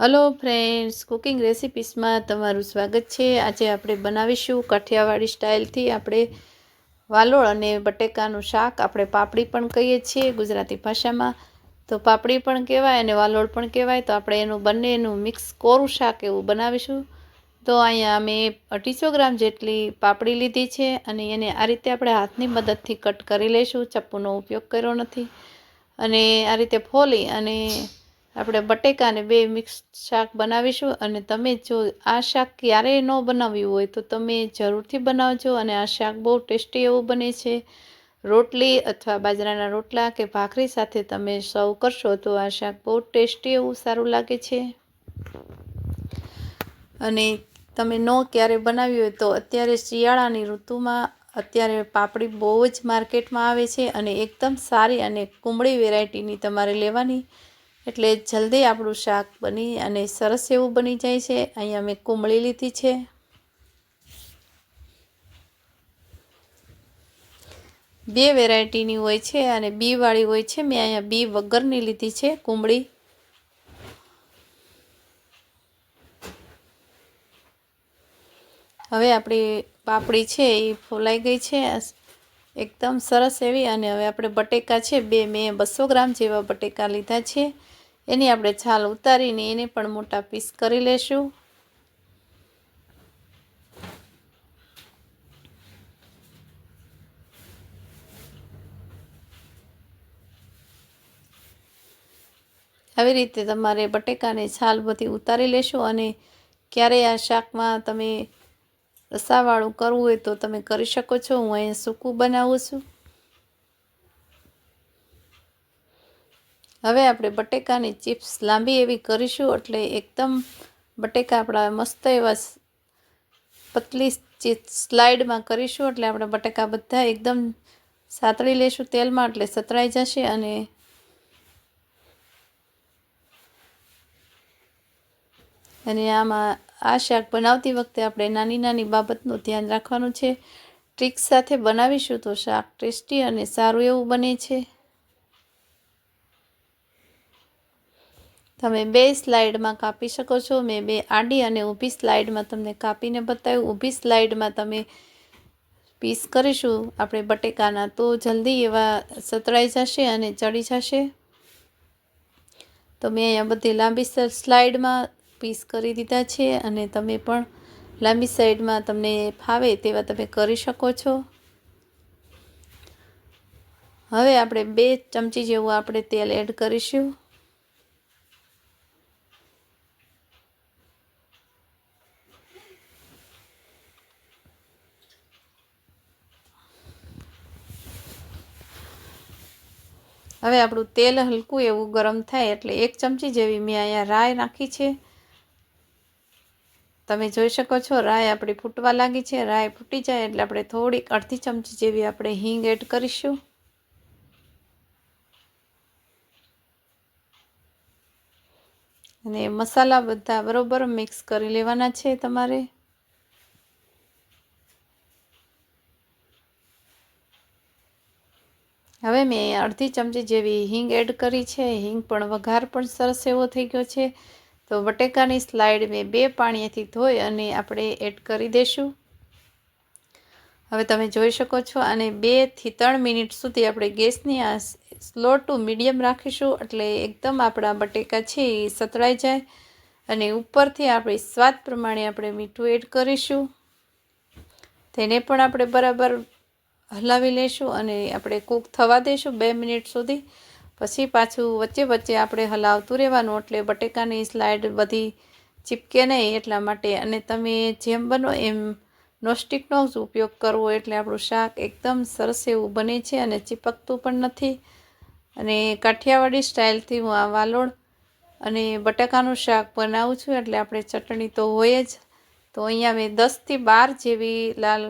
Hello friends, cooking રેસિપીસમાં તમારું સ્વાગત છે। આજે આપણે બનાવીશું કાઠિયાવાડી સ્ટાઇલથી આપણે વાલોળ અને બટેકાનું શાક। આપણે પાપડી પણ કહીએ છીએ ગુજરાતી ભાષામાં, તો પાપડી પણ કહેવાય અને વાલોળ પણ કહેવાય। તો આપણે એનું બંનેનું મિક્સ કોરું શાક એવું બનાવીશું। તો અહીંયા મેં 250 ગ્રામ જેટલી પાપડી લીધી છે અને એને આ રીતે આપણે હાથની મદદથી કટ કરી લઈશું, ચપ્પુનો ઉપયોગ કર્યો નથી। અને આ રીતે ફોલી અને આપણે બટેકાને બે મિક્સ શાક બનાવીશું। અને તમે જો આ શાક ક્યારેય ન બનાવ્યું હોય તો તમે જરૂરથી બનાવજો, અને આ શાક બહુ ટેસ્ટી એવું બને છે। રોટલી અથવા બાજરાના રોટલા કે ભાખરી સાથે તમે સર્વ કરશો તો આ શાક બહુ ટેસ્ટી એવું સારું લાગે છે। અને તમે ન ક્યારે બનાવ્યું હોય તો અત્યારે શિયાળાની ઋતુમાં અત્યારે પાપડી બહુ જ માર્કેટમાં આવે છે અને એકદમ સારી અને કુમળી વેરાયટીની તમારે લેવાની, એટલે જલ્દી આપણું શાક બની અને સરસ એવું બની જાય છે। અહીંયા મેં કુમળી લીધી છે। બે વેરાયટીની હોય છે અને બીવાળી હોય છે। મેં અહીંયા બી વગરની લીધી છે કુમળી। હવે આપણી પાપડી છે એ ફોલાઈ ગઈ છે એકદમ સરસ એવી। અને હવે આપણે બટેકા છે મેં 200 ગ્રામ જેવા બટેકા લીધા છે, એની આપણે છાલ ઉતારીને એને પણ મોટા પીસ કરી લેશું। આવી રીતે તમારે બટેકાને છાલ બધી ઉતારી લેશું। અને ક્યારેય આ શાકમાં તમે રસાવાળું કરવું હોય તો તમે કરી શકો છો। હું અહીંયા સૂકું બનાવું છું। હવે આપણે બટેકાની ચિપ્સ લાંબી એવી કરીશું, એટલે એકદમ બટેકા આપણા મસ્ત એવા પતલી સ્લાઇડમાં કરીશું, એટલે આપણે બટેકા બધા એકદમ સાતળી લેશું તેલમાં, એટલે સતળાઈ જશે। અને આમાં આ શાક બનાવતી વખતે આપણે નાની નાની બાબતનું ધ્યાન રાખવાનું છે। ટ્રીક સાથે બનાવીશું તો શાક ટેસ્ટી અને સારું એવું બને છે। તમે બે સ્લાઇડમાં કાપી શકો છો। મેં બે આડી અને ઊભી સ્લાઇડમાં તમને કાપીને બતાવ્યું। ઊભી સ્લાઇડમાં તમે પીસ કરીશું આપણે બટેકાના તો જલ્દી એવા સતળાઈ જશે અને ચડી જશે। તો મેં અહીંયા બધી લાંબી સ્લાઇડમાં પીસ કરી દીધા છે, અને તમે પણ લાંબી સાઈડમાં તમને ફાવે તેવા તમે કરી શકો છો। હવે આપણે 2 ચમચી જેવું આપણે તેલ એડ કરીશું। હવે આપણું તેલ હલકું એવું ગરમ થાય એટલે 1 ચમચી જેવી મેં અહીંયા રાઈ નાખી છે। તમે જોઈ શકો છો રાઈ આપણી ફૂટવા લાગી છે। રાઈ ફૂટી જાય એટલે આપણે થોડીક અડધી ચમચી જેવી આપણે હિંગ એડ કરીશું। અને મસાલા બધા બરોબર મિક્સ કરી લેવાના છે તમારે। હવે મેં અડધી ચમચી જેવી હિંગ એડ કરી છે। હિંગ પણ વઘાર પણ સરસ એવો થઈ ગયો છે। તો બટેકાની સ્લાઇડ મેં 2 પાણીથી ધોઈ અને આપણે એડ કરી દઈશું। હવે તમે જોઈ શકો છો અને 2 થી 3 મિનિટ સુધી આપણે ગેસની આ સ્લો ટુ મીડિયમ રાખીશું, એટલે એકદમ આપણા બટેકા છે એ સતળાઈ જાય। અને ઉપરથી આપણે સ્વાદ પ્રમાણે આપણે મીઠું એડ કરીશું, તેને પણ આપણે બરાબર હલાવી લેશું અને આપણે કૂક થવા દઈશું 2 મિનિટ સુધી। પછી પાછું વચ્ચે વચ્ચે આપણે હલાવતું રહેવાનું, એટલે બટેકાની સ્લાઇડ બધી ચીપકે નહીં એટલા માટે। અને તમે જેમ બનો એમ નોનસ્ટિકનો જ ઉપયોગ કરવો, એટલે આપણું શાક એકદમ સરસ એવું બને છે અને ચીપકતું પણ નથી। અને કાઠિયાવાડી સ્ટાઇલથી હું આ વાલોળ અને બટાકાનું શાક બનાવું છું, એટલે આપણે ચટણી તો હોય જ। તો અહીંયા મેં 10 થી 12 જેવી લાલ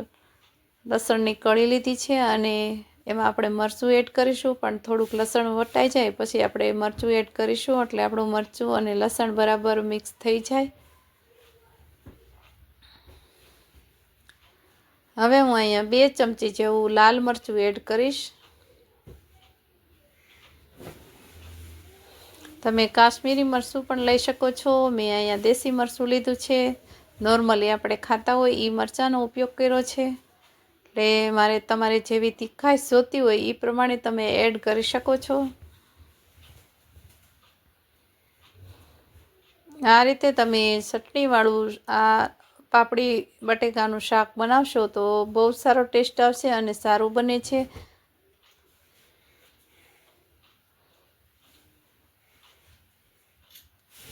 લસણની કળી લીધી છે, અને એમાં આપણે મરચું એડ કરીશું, પણ થોડુંક લસણ વટાઈ જાય પછી આપણે મરચું એડ કરીશું, એટલે આપણું મરચું અને લસણ બરાબર મિક્સ થઈ જાય। હવે હું અહીંયા 2 ચમચી જેવું લાલ મરચું એડ કરીશ। તમે કાશ્મીરી મરચું પણ લઈ શકો છો। મેં અહીંયા દેશી મરચું લીધું છે। નોર્મલી આપણે ખાતા હોય એ મરચાંનો ઉપયોગ કર્યો છે। એટલે તમારે જેવી તીખાશ જોતી હોય એ પ્રમાણે તમે એડ કરી શકો છો। આ રીતે તમે ચટણીવાળું આ પાપડી બટેકાનું શાક બનાવશો તો બહુ સારો ટેસ્ટ આવશે અને સારું બને છે।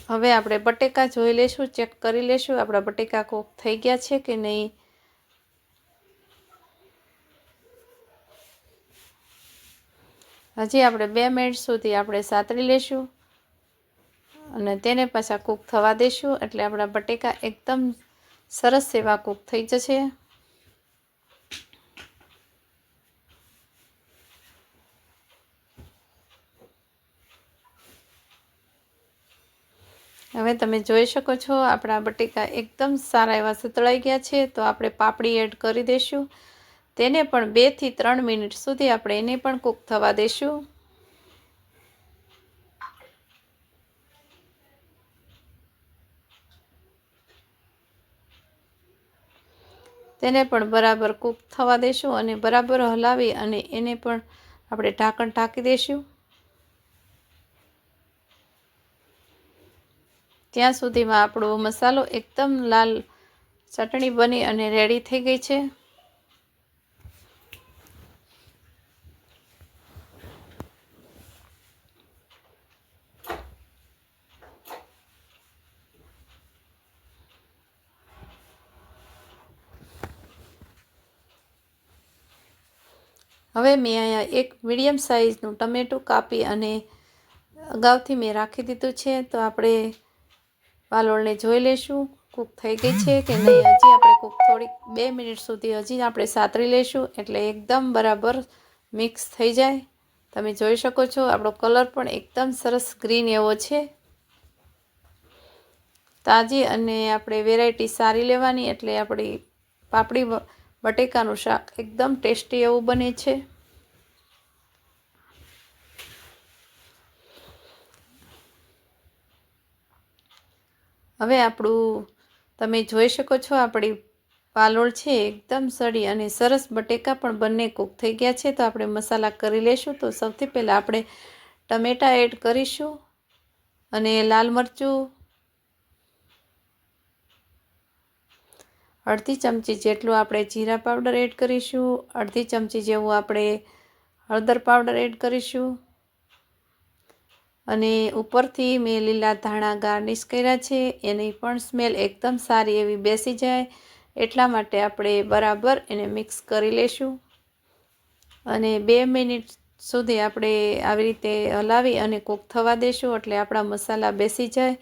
હવે આપણે બટેકા જોઈ લેશું, ચેક કરી લેશું આપણા બટેકા કૂક થઈ ગયા છે કે નહીં। હજી આપણે 2 મિનિટ સુધી આપણે સાતળી લેશું અને તેને પાછા કૂક થવા દેશું, એટલે આપણા બટેકા એકદમ સરસ એવા કૂક થઈ જશે। હવે તમે જોઈ શકો છો આપણા બટેકા એકદમ સારા એવા સતળાઈ ગયા છે। તો આપણે પાપડી એડ કરી દઈશું। તેને પણ 2 થી 3 મિનિટ સુધી આપણે એને પણ કૂક થવા દઈશું। તેને પણ બરાબર કૂક થવા દઈશું અને બરાબર હલાવી અને એને પણ આપણે ઢાંકણ ઢાંકી દઈશું। ત્યાં સુધીમાં આપણો મસાલો એકદમ લાલ ચટણી બની અને રેડી થઈ ગઈ છે। હવે મેં અહીંયા એક મીડિયમ સાઇઝનું ટમેટું કાપી અને અગાઉથી મેં રાખી દીધું છે। તો આપણે વાલોળને જોઈ લેશું કૂક થઈ ગઈ છે કે નહીં। હજી આપણે કૂક થોડીક 2 મિનિટ સુધી હજી આપણે સાતરી લેશું એટલે એકદમ બરાબર મિક્સ થઈ જાય। તમે જોઈ શકો છો આપણો કલર પણ એકદમ સરસ ગ્રીન એવો છે। તાજી અને આપણે વેરાયટી સારી લેવાની એટલે આપણી પાપડી બટેકાનું શાક એકદમ ટેસ્ટી એવું બને છે। હવે આપણું તમે જોઈ શકો છો આપણી વાલોળ છે એકદમ સડી અને સરસ બટેકા પણ બંને કૂક થઈ ગયા છે। તો આપણે મસાલા કરી લેશું। તો સૌથી પહેલાં આપણે ટમેટાં એડ કરીશું અને લાલ મરચું, અડધી ચમચી જેટલું આપણે જીરા પાવડર એડ કરીશું, અડધી ચમચી જેવું આપણે હળદર પાવડર એડ કરીશું અને ઉપરથી મેં લીલા ધાણા ગાર્નિશ કર્યા છે। એની પણ સ્મેલ એકદમ સારી એવી બેસી જાય એટલા માટે આપણે બરાબર એને મિક્સ કરી લેશું અને 2 મિનિટ સુધી આપણે આવી રીતે હલાવી અને કૂક થવા દેશું એટલે આપણા મસાલા બેસી જાય।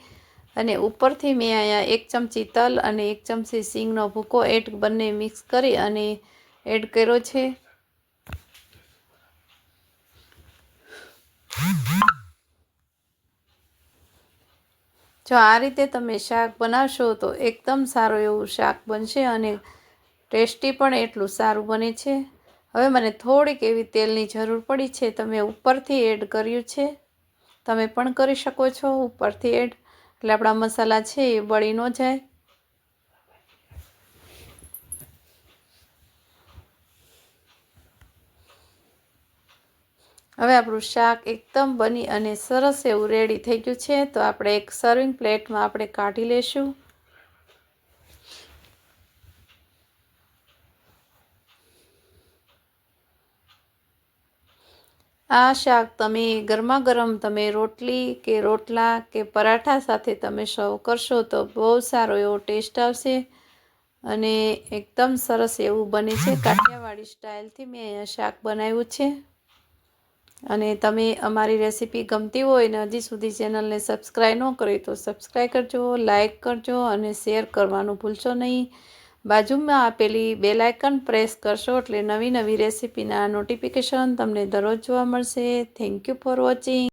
અને ઉપરથી મેં અહીંયા 1 ચમચી તલ અને 1 ચમચી સિંગનો ભૂકો બંને મિક્સ કરી અને એડ કર્યો છે। જો આ રીતે તમે શાક બનાવશો તો એકદમ સારું એવું શાક બનશે અને ટેસ્ટી પણ એટલું સારું બને છે। હવે મને થોડીક એવી તેલની જરૂર પડી છે તો મેં ઉપરથી એડ કર્યું છે। તમે પણ કરી શકો છો ઉપરથી એડ, એટલે આપણા મસાલા છે એ બળી ન જાય। હવે આપણું શાક એકદમ બની અને સરસ એવું રેડી થઈ ગયું છે। તો આપણે એક સર્વિંગ પ્લેટમાં આપણે કાઢી લેશું। આ શાક તમે ગરમા ગરમ તમે રોટલી કે રોટલા કે પરાઠા સાથે તમે સર્વ કરશો તો બહુ સારો એવો ટેસ્ટ આવશે અને એકદમ સરસ એવું બને છે। કાઠિયાવાડી સ્ટાઇલથી મેં અહીંયા શાક બનાવ્યું છે અને તમે અમારી રેસીપી ગમતી હોય ને હજી સુધી ચેનલને સબસ્ક્રાઈબ ન કરી તો સબસ્ક્રાઈબ કરજો, લાઈક કરજો અને શેર કરવાનું ભૂલશો નહીં। બાજુમાં આપેલી બેલ આઇકન પ્રેસ કરશો એટલે નવી નવી રેસીપીના નોટિફિકેશન તમને દરરોજ જોવા મળશે। Thank you for watching.